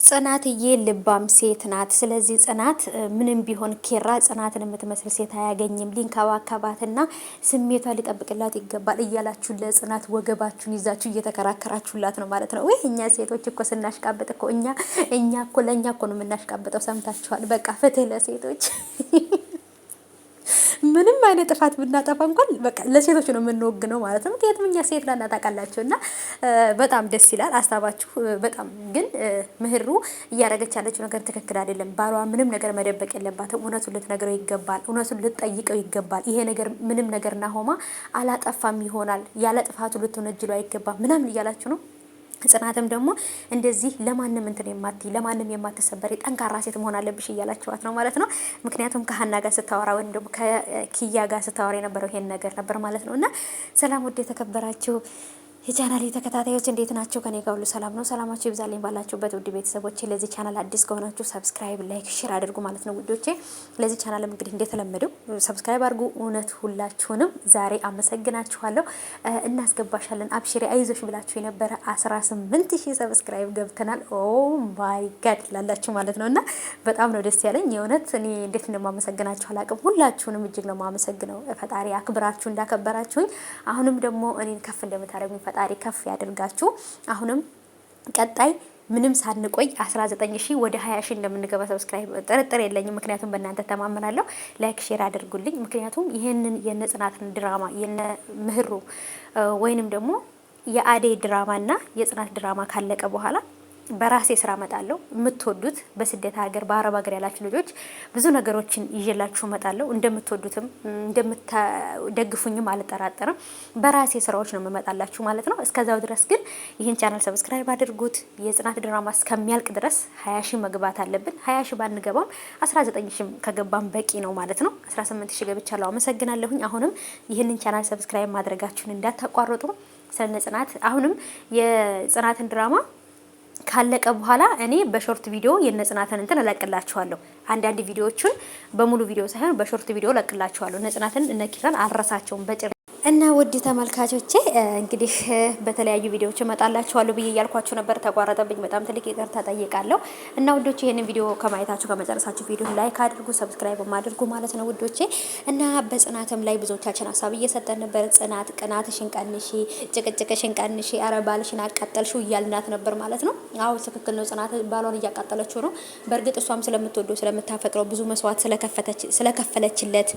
ጽናትዬ ልባም ሴት ናት። ስለዚህ ጽናት ምንም ቢሆን ኪራ ጽናትን የምትመስል ሴት አያገኝም። ሊንከባከባትና ስሜቷ ሊጠብቅላት ይገባል እያላችሁ ለጽናት ወገባችሁን ይዛችሁ እየተከራከራችሁላት ነው ማለት ነው። ወይ እኛ ሴቶች እኮ ስናሽቃብጥ እኮ እኛ እኮ ለእኛ እኮ ነው የምናሽቃብጠው። ሰምታችኋል። በቃ ፍትህ ለሴቶች። ምንም አይነት ጥፋት ብናጠፋ እንኳን በቃ ለሴቶች ነው የምንወግነው ማለት ነው። ምክንያቱም እኛ ሴት ላና ታውቃላችሁ። እና በጣም ደስ ይላል ሀሳባችሁ። በጣም ግን ምህሩ እያደረገች ያለችው ነገር ትክክል አይደለም። ባሏ ምንም ነገር መደበቅ የለባትም። እውነቱን ልትነግረው ይገባል። እውነቱን ልትጠይቀው ይገባል። ይሄ ነገር ምንም ነገር ናሆማ አላጠፋም ይሆናል ያለ ጥፋቱ ልትወነጅለው አይገባም ምናምን እያላችሁ ነው። ጽናትም ደግሞ እንደዚህ ለማንም እንትን የማትይ ለማንም የማትሰበሪ ጠንካራ ሴት መሆን አለብሽ እያላችኋት ነው ማለት ነው። ምክንያቱም ከሀና ጋር ስታወራ ወይም ደግሞ ከኪያ ጋር ስታወራ የነበረው ይሄን ነገር ነበር ማለት ነው። እና ሰላም ውድ የተከበራችሁ የቻናል ተከታታዮች እንዴት ናቸው? ከኔ ጋር ሁሉ ሰላም ነው። ሰላማችሁ ይብዛልኝ ባላችሁበት ውድ ቤተሰቦቼ። ለዚህ ቻናል አዲስ ከሆናችሁ ሰብስክራይብ፣ ላይክ፣ ሼር አድርጉ ማለት ነው ውዶቼ። ለዚህ ቻናልም እንግዲህ እንደተለመደው ሰብስክራይብ አድርጉ። እውነት ሁላችሁንም ዛሬ አመሰግናችኋለሁ። እናስገባሻለን አብሽሪ አይዞሽ ብላችሁ የነበረ 18000 ሰብስክራይብ ገብተናል። ኦ ማይ ጋድ ላላችሁ ማለት ነው። እና በጣም ነው ደስ ያለኝ የእውነት እኔ እንዴት እንደማመሰግናችሁ አላውቅም። ሁላችሁንም እጅግ ነው የማመሰግነው። ፈጣሪ አክብራችሁ እንዳከበራችሁኝ አሁንም ደግሞ እኔን ከፍ እንደምታደርጉኝ ፈጣሪ ከፍ ያደርጋችሁ። አሁንም ቀጣይ ምንም ሳንቆይ 19000 ወደ 20000 እንደምንገባ ሰብስክራይብ ጥርጥር የለኝም። ምክንያቱም በእናንተ ተማመናለሁ። ላይክ ሼር አድርጉልኝ። ምክንያቱም ይሄንን የጽናትን ድራማ የነ ምህሩ ወይንም ደግሞ የአዴ ድራማና የጽናት ድራማ ካለቀ በኋላ በራሴ ስራ መጣለሁ። የምትወዱት በስደት ሀገር በአረብ ሀገር ያላችሁ ልጆች ብዙ ነገሮችን ይዤላችሁ መጣለሁ። እንደምትወዱትም እንደምትደግፉኝም አልጠራጠርም። በራሴ ስራዎች ነው የምመጣላችሁ ማለት ነው። እስከዛው ድረስ ግን ይህን ቻናል ሰብስክራይብ አድርጉት። የጽናት ድራማ እስከሚያልቅ ድረስ 20000 መግባት አለብን። 20000 ባንገባም 19000 ከገባም በቂ ነው ማለት ነው። 18000 ገብቻለሁ። አመሰግናለሁኝ። አሁንም ይህንን ቻናል ሰብስክራይብ ማድረጋችሁን እንዳታቋርጡ። ስለነ ጽናት አሁንም የጽናትን ድራማ ካለቀ በኋላ እኔ በሾርት ቪዲዮ የነጽናትን እንትን እለቅላችኋለሁ። አንዳንድ ቪዲዮዎችን በሙሉ ቪዲዮ ሳይሆን በሾርት ቪዲዮ እለቅላችኋለሁ። ነጽናትን እነ ኪራን አልረሳቸውም በጭር እና ውድ ተመልካቾቼ እንግዲህ በተለያዩ ቪዲዮዎች እመጣላችኋለሁ ብዬ እያልኳችሁ ነበር። ተቋረጠብኝ። በጣም ትልቅ ይቅርታ ጠይቃለሁ። እና ውዶቼ ይሄንን ቪዲዮ ከማየታችሁ ከመጨረሳችሁ ቪዲዮ ላይክ አድርጉ፣ ሰብስክራይብ አድርጉ ማለት ነው ውዶቼ። እና በጽናትም ላይ ብዙዎቻችን ሀሳብ እየሰጠን ነበር። ጽናት ቅናትሽን ቀንሺ፣ ጭቅጭቅሽን ቀንሺ፣ ኧረ ባልሽን አቃጠልሽው እያልናት ነበር ማለት ነው። አዎ ትክክል ነው። ጽናት ባሏን እያቃጠለችው ነው። በእርግጥ እሷም ስለምትወደው ስለምታፈቅረው ብዙ መስዋዕት ስለከፈለችለት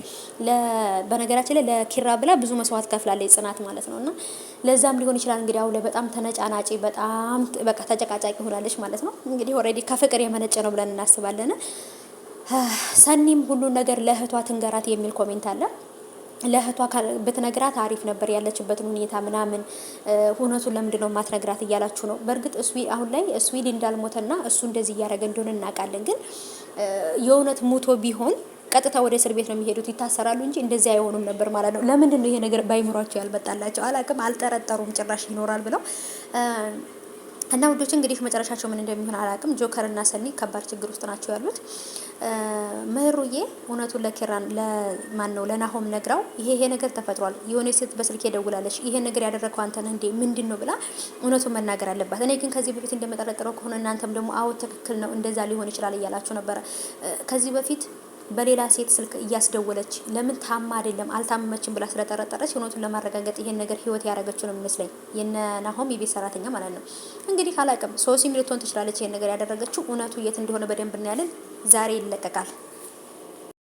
በነገራችን ላይ ለኪራ ብላ ብዙ መስዋዕት ከፍላለች ጽናት ማለት ነውና ለዛም ሊሆን ይችላል እንግዲህ አሁን ላይ በጣም ተነጫናጪ በጣም በቃ ተጨቃጫቂ ሆናለች ማለት ነው። እንግዲህ ኦሬዲ ከፍቅር የመነጨ ነው ብለን እናስባለን። ሰኒም ሁሉ ነገር ለእህቷ ትንገራት የሚል ኮሜንት አለ። ለእህቷ ብትነግራት አሪፍ ነበር ያለችበትን ሁኔታ ምናምን እውነቱን ለምንድን ነው ማትነግራት እያላችሁ ነው። በእርግጥ አሁን ላይ ስዊድ እንዳልሞተና እሱ እንደዚህ እያደረገ እንደሆነ እናውቃለን። ግን የእውነት ሞቶ ቢሆን ቀጥታ ወደ እስር ቤት ነው የሚሄዱት፣ ይታሰራሉ እንጂ እንደዚህ አይሆኑም ነበር ማለት ነው። ለምንድን ነው ይሄ ነገር ባይምሯቸው ያልመጣላቸው አላውቅም። አልጠረጠሩም ጭራሽ ይኖራል ብለው እና ውዶች እንግዲህ መጨረሻቸው ምን እንደሚሆን አላውቅም። ጆከር እና ሰኒ ከባድ ችግር ውስጥ ናቸው ያሉት። ምህሩዬ እውነቱን ለኪራን ለማን ነው ለናሆም ነግራው ይሄ ነገር ተፈጥሯል፣ የሆነ ሴት በስልክ ደውላለች፣ ይሄ ነገር ያደረከው አንተ ነህ እንዴ ምንድነው ብላ እውነቱን መናገር አለባት። እኔ ግን ከዚህ በፊት እንደመጠረጠረው ከሆነ እናንተም ደግሞ አዎ ትክክል ነው እንደዛ ሊሆን ይችላል እያላችሁ ነበረ። ከዚህ በፊት በሌላ ሴት ስልክ እያስደወለች ለምን ታማ አይደለም አልታመመችም ብላ ስለጠረጠረች እውነቱን ለማረጋገጥ ይሄን ነገር ህይወት ያደረገችው ነው የሚመስለኝ የነ ናሆም የቤት ሰራተኛ ማለት ነው። እንግዲህ አላውቅም ሶሲም ልትሆን ትችላለች ይሄን ነገር ያደረገችው። እውነቱ የት እንደሆነ በደንብ እናያለን። ዛሬ ይለቀቃል።